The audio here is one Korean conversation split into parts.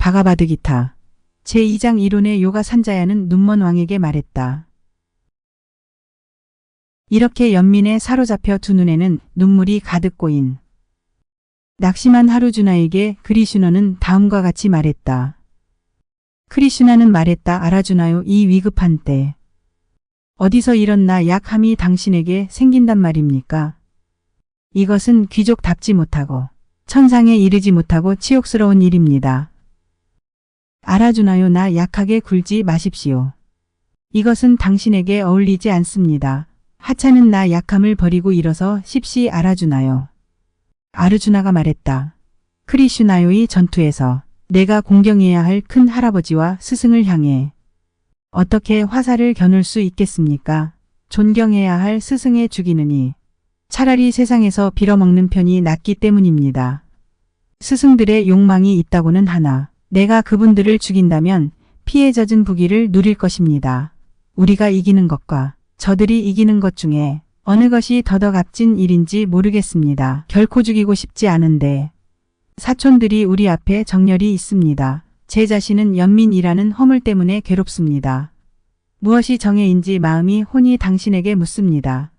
바가바드기타 제2장 이론의 요가 산자야는 눈먼 왕에게 말했다. 이렇게 연민에 사로잡혀 두 눈에는 눈물이 가득 고인 낙심한 하루주나에게 크리슈나는 다음과 같이 말했다. 크리슈나는 말했다. 알아주나요? 이 위급한 때 어디서 이런 약함이 당신에게 생긴단 말입니까? 이것은 귀족답지 못하고 천상에 이르지 못하고 치욕스러운 일입니다. 알아주나요? 나 약하게 굴지 마십시오. 이것은 당신에게 어울리지 않습니다. 하찮은 나 약함을 버리고 일어서 십시 알아주나요? 아르주나가 말했다. 크리슈나요의 전투에서 내가 공경해야 할 큰 할아버지와 스승을 향해 어떻게 화살을 겨눌 수 있겠습니까? 존경해야 할 스승에 죽이느니 차라리 세상에서 빌어먹는 편이 낫기 때문입니다. 스승들의 욕망이 있다고는 하나 내가 그분들을 죽인다면 피해 젖은 부귀를 누릴 것입니다. 우리가 이기는 것과 저들이 이기는 것 중에 어느 것이 더더 값진 일인지 모르겠습니다. 결코 죽이고 싶지 않은데 사촌들이 우리 앞에 정렬이 있습니다. 제 자신은 연민이라는 허물 때문에 괴롭습니다. 무엇이 정해인지 마음이 혼이 당신에게 묻습니다.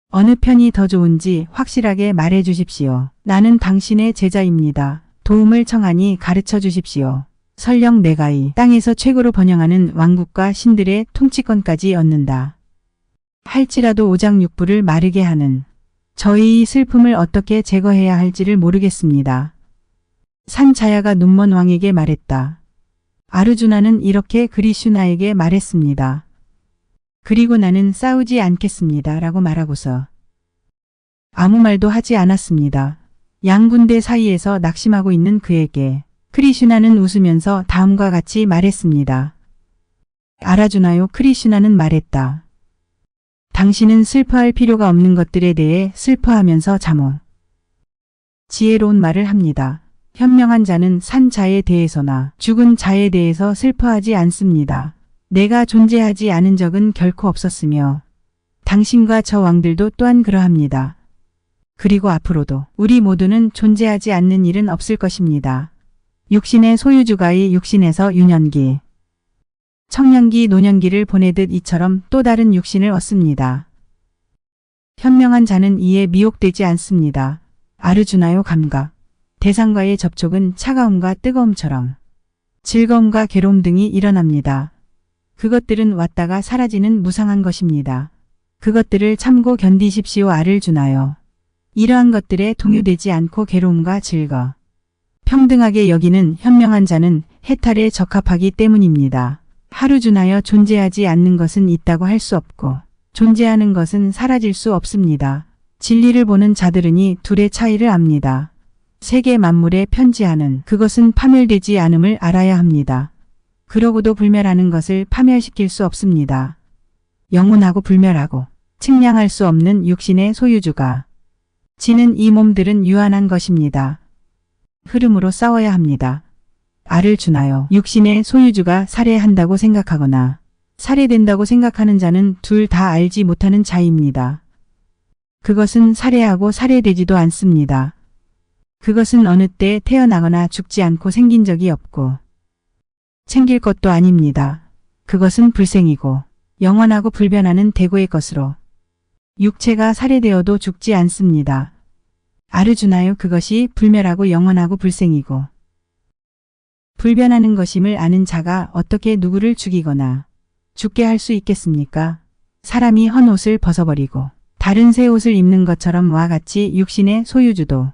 어느 편이 더 좋은지 확실하게 말해 주십시오. 나는 당신의 제자입니다. 도움을 청하니 가르쳐 주십시오. 설령 내가 이 땅에서 최고로 번영하는 왕국과 신들의 통치권까지 얻는다 할지라도 오장육부를 마르게 하는 저희 슬픔을 어떻게 제거해야 할지를 모르겠습니다. 산자야가 눈먼 왕에게 말했다. 아르주나는 이렇게 크리슈나에게 말했습니다. 그리고 나는 싸우지 않겠습니다. 라고 말하고서 아무 말도 하지 않았습니다. 양군대 사이에서 낙심하고 있는 그에게 크리슈나는 웃으면서 다음과 같이 말했습니다. 알아주나요? 크리슈나는 말했다. 당신은 슬퍼할 필요가 없는 것들에 대해 슬퍼하면서 잠오 지혜로운 말을 합니다. 현명한 자는 산 자에 대해서나 죽은 자에 대해서 슬퍼하지 않습니다. 내가 존재하지 않은 적은 결코 없었으며 당신과 저 왕들도 또한 그러합니다. 그리고 앞으로도 우리 모두는 존재하지 않는 일은 없을 것입니다. 육신의 소유주가 이 육신에서 유년기, 청년기, 노년기를 보내듯 이처럼 또 다른 육신을 얻습니다. 현명한 자는 이에 미혹되지 않습니다. 아르주나요? 감각, 대상과의 접촉은 차가움과 뜨거움처럼 즐거움과 괴로움 등이 일어납니다. 그것들은 왔다가 사라지는 무상한 것입니다. 그것들을 참고 견디십시오. 아르주나요. 이러한 것들에 동요되지 않고 괴로움과 즐거, 평등하게 여기는 현명한 자는 해탈에 적합하기 때문입니다. 하루주나여 존재하지 않는 것은 있다고 할 수 없고 존재하는 것은 사라질 수 없습니다. 진리를 보는 자들은이 둘의 차이를 압니다. 세계 만물에 편지하는 그것은 파멸되지 않음을 알아야 합니다. 그러고도 불멸하는 것을 파멸시킬 수 없습니다. 영원하고 불멸하고 측량할 수 없는 육신의 소유주가 지는 이 몸들은 유한한 것입니다. 흐름으로 싸워야 합니다. 알을 주나요? 육신의 소유주가 살해한다고 생각하거나 살해된다고 생각하는 자는 둘 다 알지 못하는 자입니다. 그것은 살해하고 살해되지도 않습니다. 그것은 어느 때 태어나거나 죽지 않고 생긴 적이 없고 챙길 것도 아닙니다. 그것은 불생이고 영원하고 불변하는 대고의 것으로 육체가 살해되어도 죽지 않습니다. 아르주나요? 그것이 불멸하고 영원하고 불생이고 불변하는 것임을 아는 자가 어떻게 누구를 죽이거나 죽게 할 수 있겠습니까? 사람이 헌 옷을 벗어버리고 다른 새 옷을 입는 것처럼 와 같이 육신의 소유주도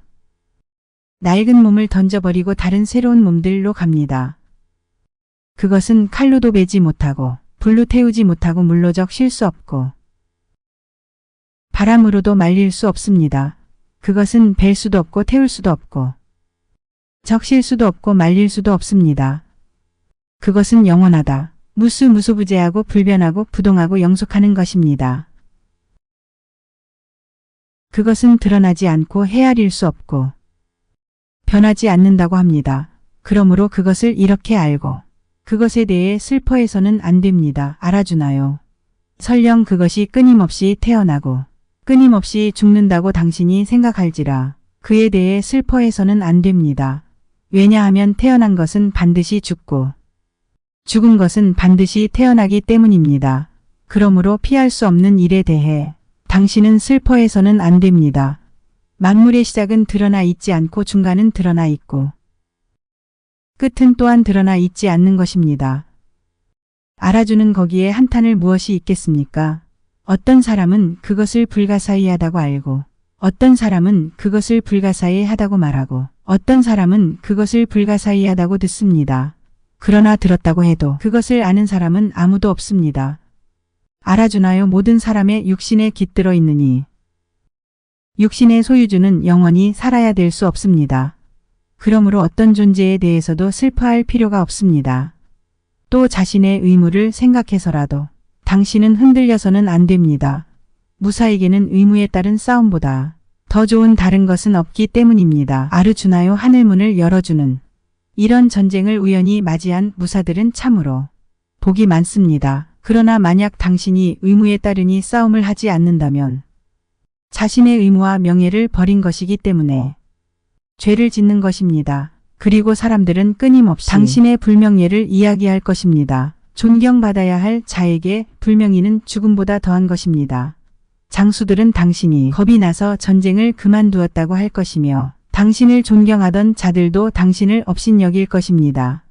낡은 몸을 던져버리고 다른 새로운 몸들로 갑니다. 그것은 칼로도 베지 못하고 불로 태우지 못하고 물로 적실 수 없고 바람으로도 말릴 수 없습니다. 그것은 벨 수도 없고 태울 수도 없고 적실 수도 없고 말릴 수도 없습니다. 그것은 영원하다. 무수무수부재하고 불변하고 부동하고 영속하는 것입니다. 그것은 드러나지 않고 헤아릴 수 없고 변하지 않는다고 합니다. 그러므로 그것을 이렇게 알고 그것에 대해 슬퍼해서는 안 됩니다. 알아주나요? 설령 그것이 끊임없이 태어나고 끊임없이 죽는다고 당신이 생각할지라 그에 대해 슬퍼해서는 안 됩니다. 왜냐하면 태어난 것은 반드시 죽고 죽은 것은 반드시 태어나기 때문입니다. 그러므로 피할 수 없는 일에 대해 당신은 슬퍼해서는 안 됩니다. 만물의 시작은 드러나 있지 않고 중간은 드러나 있고 끝은 또한 드러나 있지 않는 것입니다. 알아주는 거기에 한탄을 무엇이 있겠습니까? 어떤 사람은 그것을 불가사의하다고 알고 어떤 사람은 그것을 불가사의하다고 말하고 어떤 사람은 그것을 불가사의하다고 듣습니다. 그러나 들었다고 해도 그것을 아는 사람은 아무도 없습니다. 알아주나요? 모든 사람의 육신에 깃들어 있느니 육신의 소유주는 영원히 살아야 될 수 없습니다. 그러므로 어떤 존재에 대해서도 슬퍼할 필요가 없습니다. 또 자신의 의무를 생각해서라도 당신은 흔들려서는 안 됩니다. 무사에게는 의무에 따른 싸움보다 더 좋은 다른 것은 없기 때문입니다. 알아주나요? 하늘문을 열어주는 이런 전쟁을 우연히 맞이한 무사들은 참으로 복이 많습니다. 그러나 만약 당신이 의무에 따르니 싸움을 하지 않는다면 자신의 의무와 명예를 버린 것이기 때문에 죄를 짓는 것입니다. 그리고 사람들은 끊임없이 당신의 불명예를 이야기할 것입니다. 존경받아야 할 자에게 불명예는 죽음보다 더한 것입니다. 장수들은 당신이 겁이 나서 전쟁을 그만두었다고 할 것이며 당신을 존경하던 자들도 당신을 업신여길 것입니다.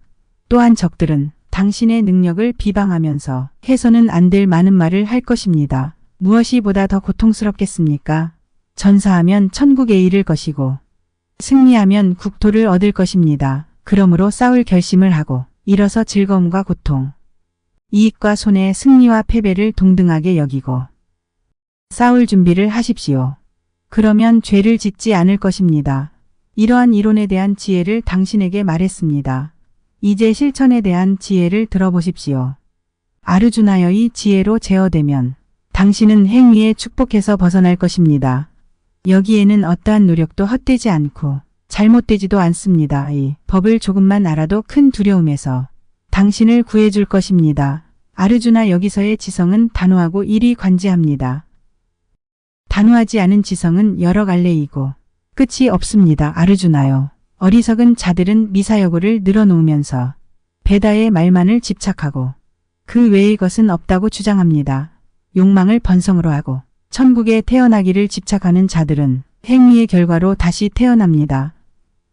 또한 적들은 당신의 능력을 비방하면서 해서는 안 될 많은 말을 할 것입니다. 무엇이 보다 더 고통스럽겠습니까? 전사하면 천국에 이를 것이고 승리하면 국토를 얻을 것입니다. 그러므로 싸울 결심을 하고 일어서 즐거움과 고통, 이익과 손해, 승리와 패배를 동등하게 여기고 싸울 준비를 하십시오. 그러면 죄를 짓지 않을 것입니다. 이러한 이론에 대한 지혜를 당신에게 말했습니다. 이제 실천에 대한 지혜를 들어보십시오. 아르주나여의 지혜로 제어되면 당신은 행위의 축복에서 벗어날 것입니다. 여기에는 어떠한 노력도 헛되지 않고 잘못되지도 않습니다. 이 법을 조금만 알아도 큰 두려움에서 당신을 구해줄 것입니다. 아르주나 여기서의 지성은 단호하고 일이관지합니다. 단호하지 않은 지성은 여러 갈래이고 끝이 없습니다. 아르주나요. 어리석은 자들은 미사여구를 늘어놓으면서 베다의 말만을 집착하고 그 외의 것은 없다고 주장합니다. 욕망을 번성으로 하고 천국에 태어나기를 집착하는 자들은 행위의 결과로 다시 태어납니다.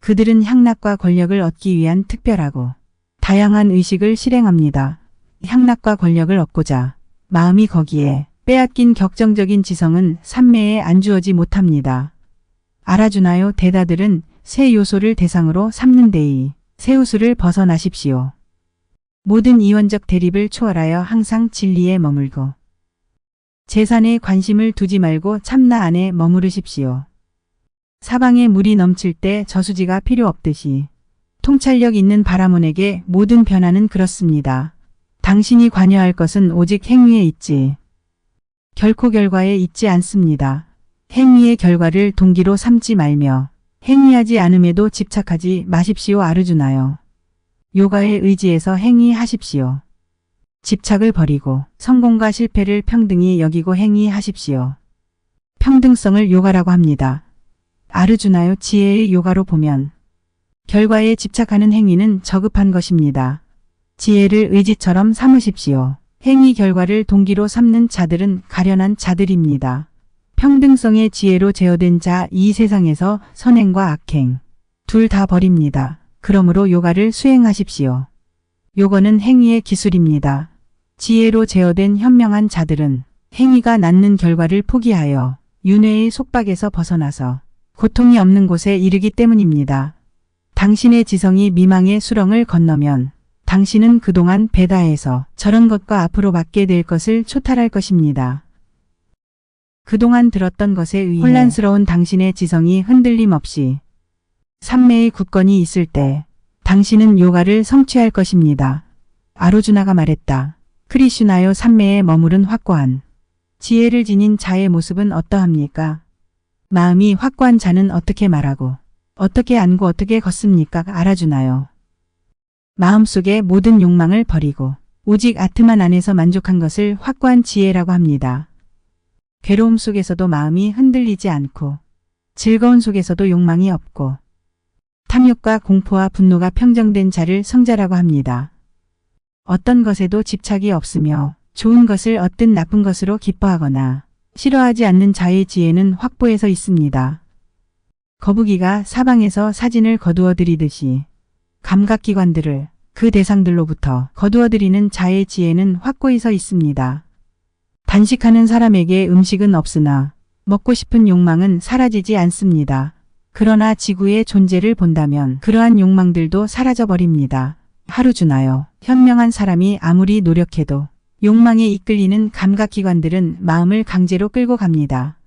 그들은 향락과 권력을 얻기 위한 특별하고 다양한 의식을 실행합니다. 향락과 권력을 얻고자 마음이 거기에 빼앗긴 격정적인 지성은 삼매에 안주어지 못합니다. 알아주나요? 대다들은 세 요소를 대상으로 삼는 데이 세우수를 벗어나십시오. 모든 이원적 대립을 초월하여 항상 진리에 머물고 재산에 관심을 두지 말고 참나 안에 머무르십시오. 사방에 물이 넘칠 때 저수지가 필요 없듯이 통찰력 있는 바라몬에게 모든 변화는 그렇습니다. 당신이 관여할 것은 오직 행위에 있지 결코 결과에 있지 않습니다. 행위의 결과를 동기로 삼지 말며 행위하지 않음에도 집착하지 마십시오. 아르주나요. 요가의 의지에서 행위하십시오. 집착을 버리고 성공과 실패를 평등히 여기고 행위하십시오. 평등성을 요가라고 합니다. 아르주나요. 지혜의 요가로 보면 결과에 집착하는 행위는 저급한 것입니다. 지혜를 의지처럼 삼으십시오. 행위 결과를 동기로 삼는 자들은 가련한 자들입니다. 평등성의 지혜로 제어된 자 이 세상에서 선행과 악행 둘 다 버립니다. 그러므로 요가를 수행하십시오. 요거는 행위의 기술입니다. 지혜로 제어된 현명한 자들은 행위가 낳는 결과를 포기하여 윤회의 속박에서 벗어나서 고통이 없는 곳에 이르기 때문입니다. 당신의 지성이 미망의 수렁을 건너면 당신은 그동안 베다에서 저런 것과 앞으로 받게 될 것을 초탈할 것입니다. 그동안 들었던 것에 의해 혼란스러운 당신의 지성이 흔들림 없이 삼매의 굳건히 있을 때 당신은 요가를 성취할 것입니다. 아로주나가 말했다. 크리슈나요. 삼매에 머무른 확고한 지혜를 지닌 자의 모습은 어떠합니까? 마음이 확고한 자는 어떻게 말하고 어떻게 앉고 어떻게 걷습니까? 알아주나요. 마음속의 모든 욕망을 버리고 오직 아트만 안에서 만족한 것을 확고한 지혜라고 합니다. 괴로움 속에서도 마음이 흔들리지 않고 즐거운 속에서도 욕망이 없고 탐욕과 공포와 분노가 평정된 자를 성자라고 합니다. 어떤 것에도 집착이 없으며 좋은 것을 얻든 나쁜 것으로 기뻐하거나 싫어하지 않는 자의 지혜는 확보에서 있습니다. 거북이가 사방에서 사진을 거두어 들이듯이 감각기관들을 그 대상들로부터 거두어 들이는 자의 지혜는 확고히 서 있습니다. 단식하는 사람에게 음식은 없으나 먹고 싶은 욕망은 사라지지 않습니다. 그러나 지구의 존재를 본다면 그러한 욕망들도 사라져버립니다. 하루주나요. 현명한 사람이 아무리 노력해도 욕망에 이끌리는 감각기관들은 마음을 강제로 끌고 갑니다.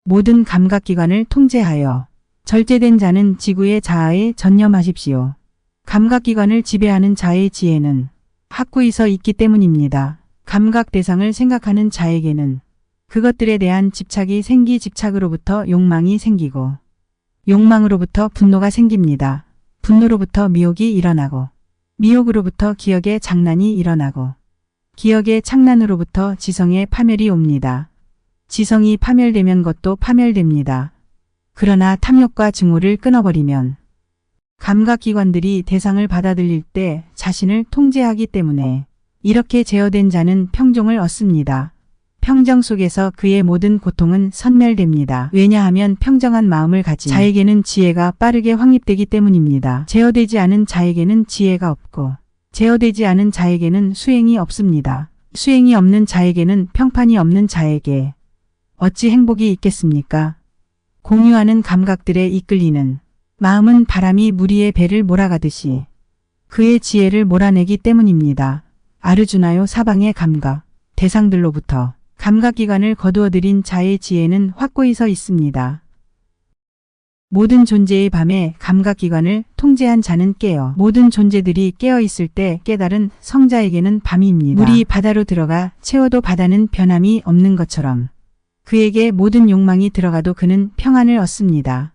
모든 감각기관을 통제하여 절제된 자는 지구의 자아에 전념하십시오. 감각기관을 지배하는 자의 지혜는 확고히 서 있기 때문입니다. 감각 대상을 생각하는 자에게는 그것들에 대한 집착이 생기 집착으로부터 욕망이 생기고 욕망으로부터 분노가 생깁니다. 분노로부터 미혹이 일어나고 미혹으로부터 기억의 장난이 일어나고 기억의 창난으로부터 지성의 파멸이 옵니다. 지성이 파멸되면 것도 파멸됩니다. 그러나 탐욕과 증오를 끊어버리면 감각기관들이 대상을 받아들일 때 자신을 통제하기 때문에 이렇게 제어된 자는 평정을 얻습니다. 평정 속에서 그의 모든 고통은 선멸됩니다. 왜냐하면 평정한 마음을 가진 자에게는 지혜가 빠르게 확립되기 때문입니다. 제어되지 않은 자에게는 지혜가 없고 제어되지 않은 자에게는 수행이 없습니다. 수행이 없는 자에게는 평판이 없는 자에게 어찌 행복이 있겠습니까? 공유하는 감각들에 이끌리는 마음은 바람이 무리의 배를 몰아가듯이 그의 지혜를 몰아내기 때문입니다. 아르주나요. 사방의 감각, 대상들로부터 감각기관을 거두어들인 자의 지혜는 확고히 서 있습니다. 모든 존재의 밤에 감각기관을 통제한 자는 깨어 모든 존재들이 깨어있을 때 깨달은 성자에게는 밤입니다. 물이 바다로 들어가 채워도 바다는 변함이 없는 것처럼 그에게 모든 욕망이 들어가도 그는 평안을 얻습니다.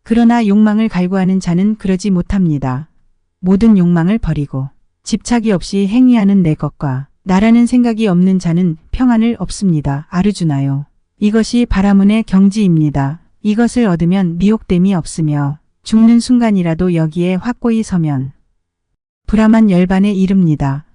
그러나 욕망을 갈구하는 자는 그러지 못합니다. 모든 욕망을 버리고 집착이 없이 행위하는 내 것과 나라는 생각이 없는 자는 평안을 얻습니다. 아르주나요. 이것이 바라문의 경지입니다. 이것을 얻으면 미혹됨이 없으며 죽는 순간이라도 여기에 확고히 서면 브라만 열반에 이릅니다.